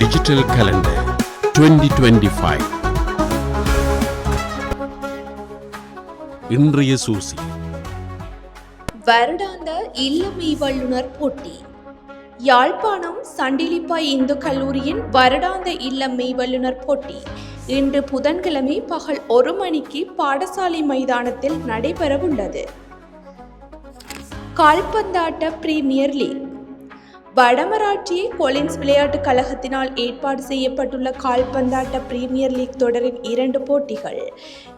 Digital calendar 2025. இன்றைய சூசி. வருடாந்த இல்லமை வல்லுநர் போட்டி. யாழ்ப்பாணம் சண்டிலிப்பாய் இந்து கல்லூரியின் வருடாந்த இல்லமை வல்லுநர் போட்டி இன்று புதன்கிழமை பகல் 1 மணிக்கு பாடசாலை மைதானத்தில் நடைபெறவுள்ளது. கால்பந்தாட்ட பிரீமியர் லீக். வடமராட்சி கொலின்ஸ் விளையாட்டுக் கழகத்தினால் ஏற்பாடு செய்யப்பட்டுள்ள கால்பந்தாட்ட பிரீமியர் லீக் தொடரின் 2 போட்டிகள்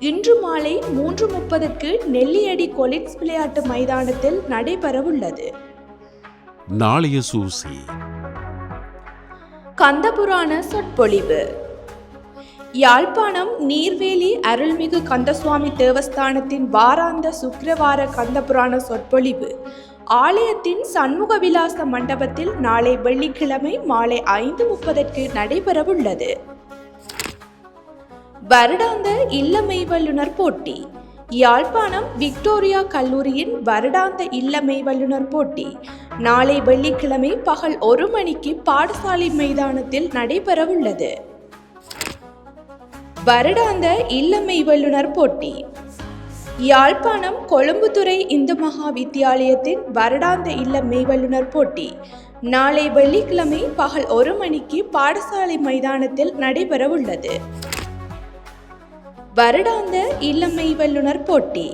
இன்று மாலை 3:30க்கு நெல்லியடி கொலின்ஸ் விளையாட்டு மைதானத்தில் நடைபெறவுள்ளது. நாளைய சூசி. கந்தபுராண சொற்பொழிவு. யாழ்ப்பாணம் நீர்வேலி அருள்மிகு கந்தசுவாமி தேவஸ்தானத்தின் வாராந்த சுக்கிரவார கந்தபுராண சொற்பொழிவு ஆலயத்தின் சண்முக விலாச மண்டபத்தில் நாளை வெள்ளிக்கிழமை மாலை 5:30க்கு நடைபெறவுள்ளது. வருடாந்த இல்லமை வல்லுநர் போட்டி. யாழ்ப்பாணம் விக்டோரியா கல்லூரியின் வருடாந்த இல்லமை வல்லுநர் போட்டி நாளை வெள்ளிக்கிழமை பகல் 1 மணிக்கு பாடசாலை மைதானத்தில் நடைபெறவுள்ளது. வருடாந்த இல்லமை வல்லுநர் போட்டி. யாழ்ப்பாணம் கொழும்புத்துறை இந்து மகா வித்தியாலயத்தின் வருடாந்த இல்லமை வல்லுநர் போட்டி நாளை வெள்ளிக்கிழமை பகல் 1 மணிக்கு பாடசாலை மைதானத்தில் நடைபெறவுள்ளது. வருடாந்த இல்லமை வல்லுநர் போட்டி.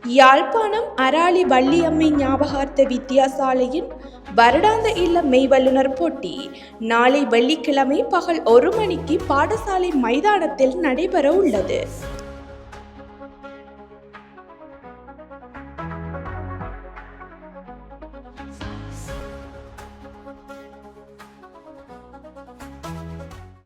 யாழ்ப்பாணம் அராலி வள்ளியம்மை ஞாபகார்த்த வித்தியாசாலையின் வருடாந்த இல்ல மெய்வல்லுநர் போட்டி நாளை வெள்ளிக்கிழமை பகல் 1 மணிக்கு பாடசாலை மைதானத்தில் நடைபெற உள்ளது.